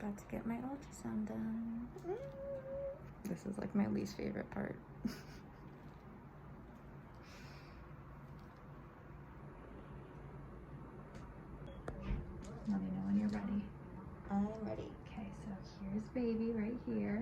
About to get my ultrasound done. This is like my least favorite part. Let me know when you're ready. I'm ready. Okay, so here's baby right here.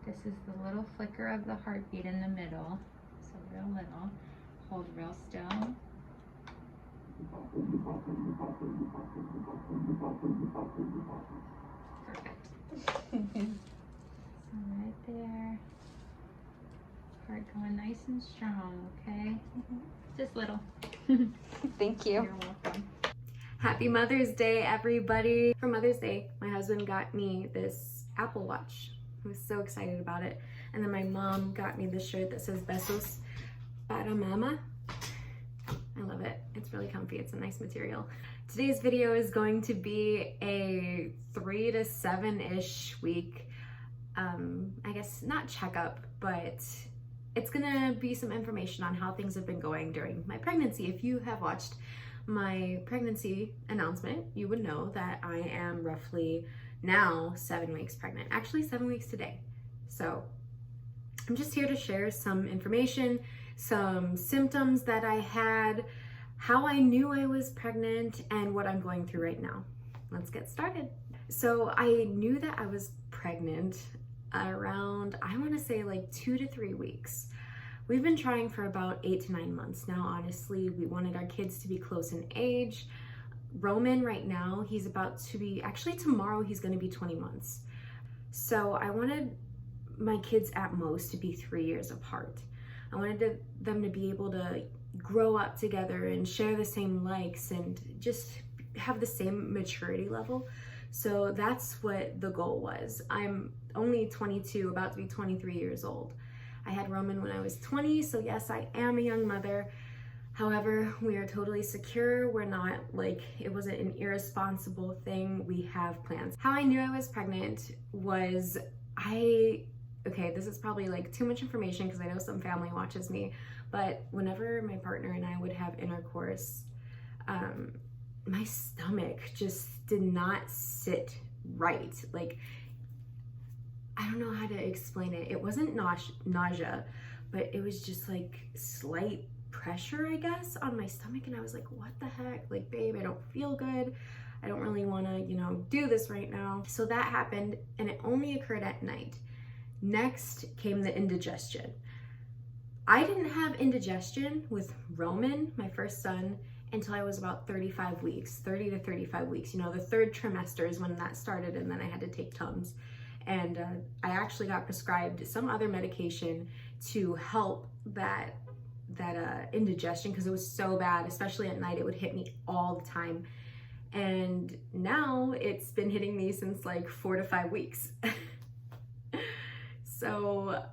This is the little flicker of the heartbeat in the middle. So real little. Hold real still. Perfect. So right there. Heart going nice and strong, okay? Just little. Thank you. You're welcome. Happy Mother's Day, everybody. For Mother's Day, my husband got me this Apple Watch. I was so excited about it. And then my mom got me this shirt that says Besos para Mama. I love it. It's really comfy. It's a nice material. Today's video is going to be a 3 to 7-ish week, I guess not checkup, but it's gonna be some information on how things have been going during my pregnancy. If you have watched my pregnancy announcement, you would know that I am roughly now 7 weeks pregnant. Actually 7 weeks today. So I'm just here to share some information, some symptoms that I had, how I knew I was pregnant, and what I'm going through right now. Let's get started. So I knew that I was pregnant around, I want to say like 2 to 3 weeks. We've been trying for about 8 to 9 months now. Honestly, we wanted our kids to be close in age. Roman right now, he's about to be, actually tomorrow he's going to be 20 months. So I wanted my kids at most to be 3 years apart. I wanted them to be able to grow up together and share the same likes and just have the same maturity level. So that's what the goal was. I'm only 22, about to be 23 years old. I had Roman when I was 20, so yes, I am a young mother. However, we are totally secure. We're not like, it wasn't an irresponsible thing. We have plans. How I knew I was pregnant was okay, this is probably like too much information because I know some family watches me, but whenever my partner and I would have intercourse, my stomach just did not sit right. Like, I don't know how to explain it. It wasn't nausea, but it was just like slight pressure, I guess, on my stomach. And I was like, what the heck? Like, babe, I don't feel good. I don't really want to, do this right now. So that happened, and it only occurred at night. Next came the indigestion. I didn't have indigestion with Roman, my first son, until I was about 35 weeks, 30 to 35 weeks. The third trimester is when that started, and then I had to take Tums. And I actually got prescribed some other medication to help that indigestion because it was so bad, especially at night. It would hit me all the time. And now it's been hitting me since like 4 to 5 weeks. So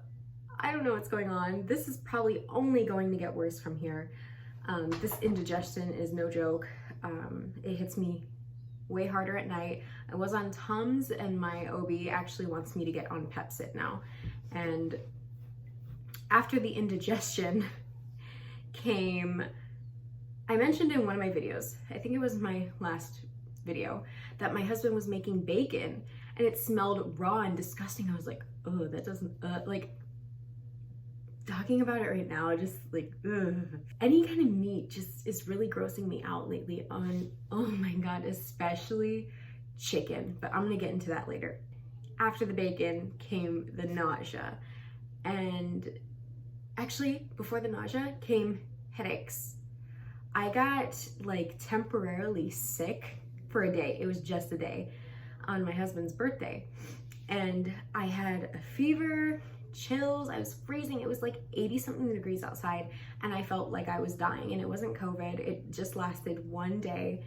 I don't know what's going on. This is probably only going to get worse from here. This indigestion is no joke. It hits me way harder at night. I was on Tums, and my OB actually wants me to get on Pepcid now. And after the indigestion came, I mentioned in one of my videos, I think it was my last video, that my husband was making bacon and it smelled raw and disgusting. I was like, oh, that doesn't, like, talking about it right now, just like, ugh. Any kind of meat just is really grossing me out lately oh my God, especially chicken, but I'm gonna get into that later. After the bacon came the nausea, and actually before the nausea came headaches. I got like temporarily sick for a day. It was just a day on my husband's birthday, and I had a fever, chills, I was freezing. It was like 80 something degrees outside, and I felt like I was dying, and it wasn't COVID. It just lasted one day,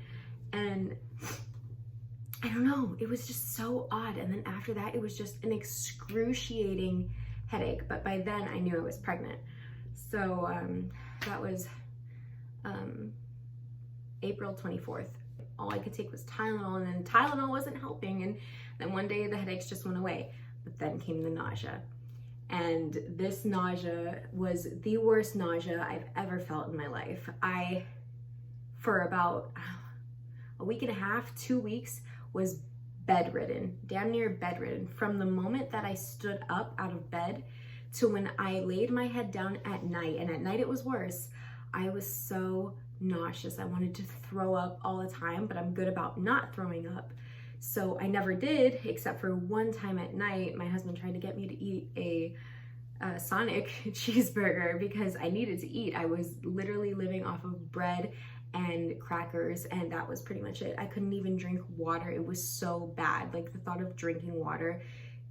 and I don't know, it was just so odd. And then after that, it was just an excruciating headache. But by then I knew I was pregnant. So that was April 24th. All I could take was Tylenol, and then Tylenol wasn't helping. And then one day the headaches just went away, but then came the nausea. And this nausea was the worst nausea I've ever felt in my life. For about a week and a half, 2 weeks, was bedridden, damn near bedridden, from the moment that I stood up out of bed to when I laid my head down at night. And at night it was worse. I was so nauseous. I wanted to throw up all the time, but I'm good about not throwing up. So I never did, except for one time at night. My husband tried to get me to eat a Sonic cheeseburger because I needed to eat. I was literally living off of bread and crackers, and that was pretty much it. I couldn't even drink water. It was so bad. Like, the thought of drinking water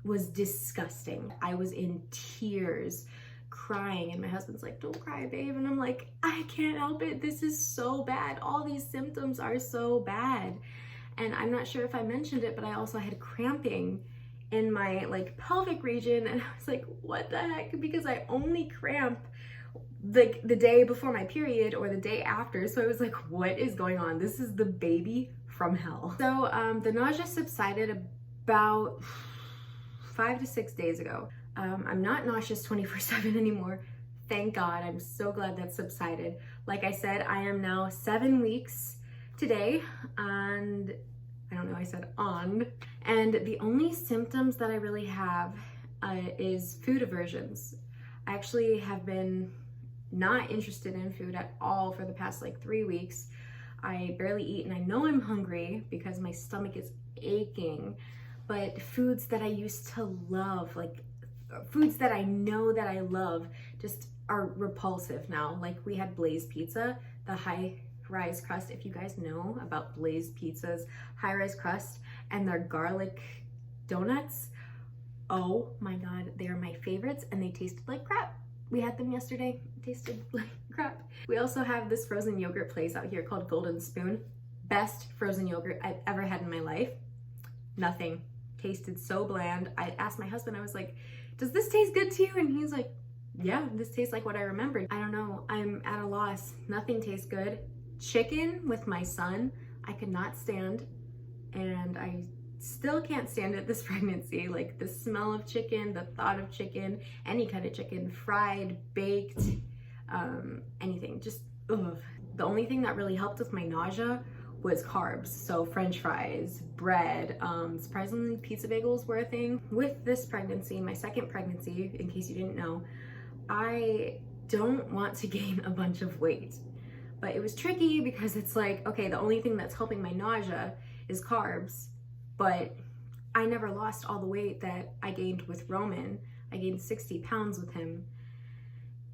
was disgusting. I was in tears, crying, and my husband's like, don't cry, babe. And I'm like, I can't help it. This is so bad. All these symptoms are so bad. And I'm not sure if I mentioned it, but I also had cramping in my like pelvic region, and I was like, what the heck? Because I only cramp like the day before my period or the day after. So I was like, what is going on? This is the baby from hell. So the nausea subsided about 5 to 6 days ago. I'm not nauseous 24/7 anymore. Thank God. I'm so glad that subsided. Like I said, I am now 7 weeks today, and I don't know, I said on. And the only symptoms that I really have is food aversions. I actually have been not interested in food at all for the past like 3 weeks. I barely eat, and I know I'm hungry because my stomach is aching. But foods that I used to love, like foods that I know that I love, just are repulsive now. Like, we had Blaze pizza, the high-rise crust. If you guys know about Blaze pizza's high-rise crust and their garlic donuts, oh my God, they are my favorites, and they tasted like crap. We had them yesterday, tasted like crap. We also have this frozen yogurt place out here called Golden Spoon. Best frozen yogurt I've ever had in my life. Nothing. Tasted so bland. I asked my husband, I was like, does this taste good to you? And he's like, yeah, this tastes like what I remembered. I don't know, I'm at a loss. Nothing tastes good. Chicken with my son, I could not stand, and I still can't stand it this pregnancy. Like, the smell of chicken, the thought of chicken, any kind of chicken, fried, baked, anything, just ugh. The only thing that really helped with my nausea was carbs. So French fries, bread, surprisingly pizza bagels were a thing. With this pregnancy, my second pregnancy, in case you didn't know, I don't want to gain a bunch of weight. But it was tricky because it's like, okay, the only thing that's helping my nausea is carbs, but I never lost all the weight that I gained with Roman. I gained 60 pounds with him,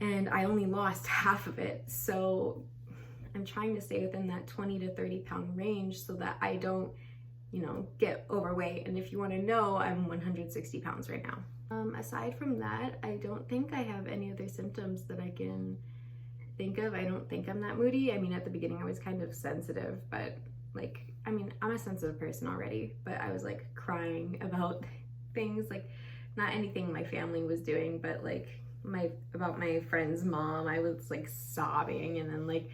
and I only lost half of it. So I'm trying to stay within that 20 to 30 pound range so that I don't, you know, get overweight. And if you want to know, I'm 160 pounds right now. Aside from that, I don't think I have any other symptoms that I can think of. I don't think I'm that moody. I mean, at the beginning I was kind of sensitive, but like, I mean, I'm a sensitive person already, but I was like crying about things, like not anything my family was doing, but like about my friend's mom. I was like sobbing, and then like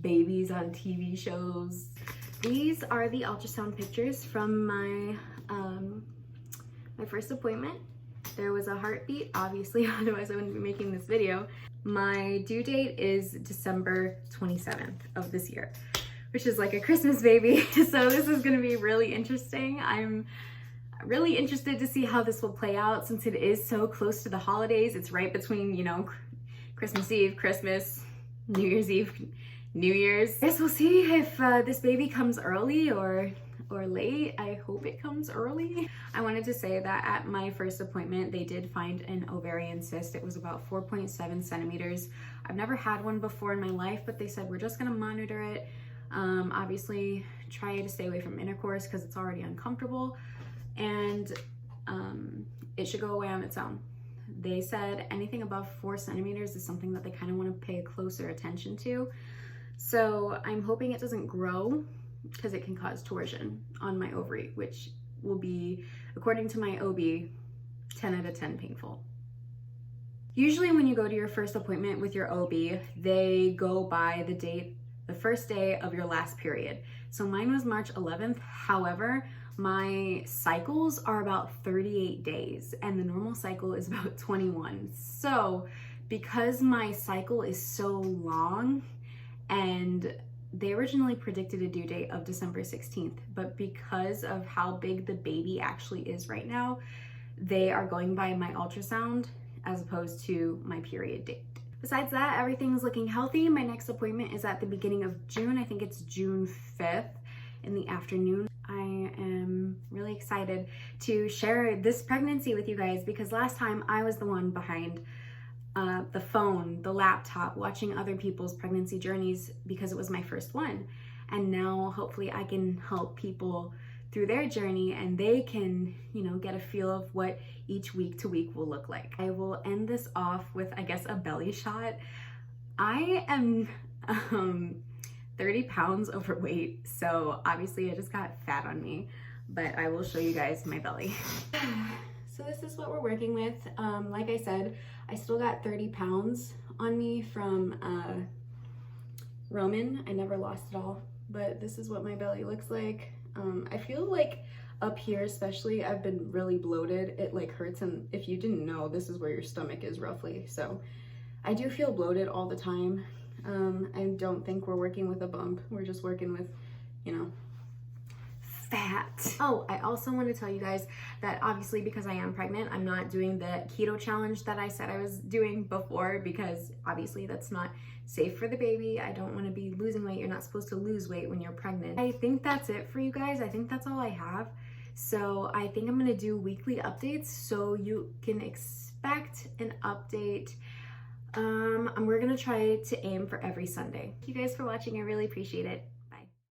babies on TV shows. These are the ultrasound pictures from my my first appointment. There was a heartbeat, obviously, otherwise I wouldn't be making this video. My due date is December 27th of this year, which is like a Christmas baby. So this is gonna be really interesting. I'm really interested to see how this will play out since it is so close to the holidays. It's right between, you know, Christmas Eve, Christmas, New Year's Eve, New Year's. I guess we'll see if this baby comes early or late. I hope it comes early. I wanted to say that at my first appointment, they did find an ovarian cyst. It was about 4.7 centimeters. I've never had one before in my life, but they said, we're just gonna monitor it. Obviously, try to stay away from intercourse because it's already uncomfortable, and it should go away on its own. They said anything above 4 centimeters is something that they kind of want to pay closer attention to. So I'm hoping it doesn't grow because it can cause torsion on my ovary, which will be, according to my OB, 10 out of 10 painful. Usually when you go to your first appointment with your OB, they go by the date, the first day of your last period. So mine was March 11th. However, my cycles are about 38 days and the normal cycle is about 21. So because my cycle is so long and they originally predicted a due date of December 16th, but because of how big the baby actually is right now, they are going by my ultrasound as opposed to my period date. Besides that, everything's looking healthy. My next appointment is at the beginning of June. I think it's June 5th in the afternoon. I am really excited to share this pregnancy with you guys because last time I was the one behind the phone, the laptop, watching other people's pregnancy journeys because it was my first one. And now hopefully I can help people through their journey and they can, you know, get a feel of what each week to week will look like. I will end this off with, I guess, a belly shot. I am 30 pounds overweight, so obviously I just got fat on me, but I will show you guys my belly. So this is what we're working with. Like I said, I still got 30 pounds on me from Roman. I never lost it all, but this is what my belly looks like. I feel like up here especially, I've been really bloated. It like hurts, and if you didn't know, this is where your stomach is roughly. So I do feel bloated all the time. I don't think we're working with a bump. We're just working with, you know, fat. Oh, I also want to tell you guys that obviously because I am pregnant, I'm not doing the keto challenge that I said I was doing before because obviously that's not safe for the baby. I don't want to be losing weight. You're not supposed to lose weight when you're pregnant. I think that's it for you guys. I think that's all I have. So I think I'm going to do weekly updates so you can expect an update. We're going to try to aim for every Sunday. Thank you guys for watching. I really appreciate it.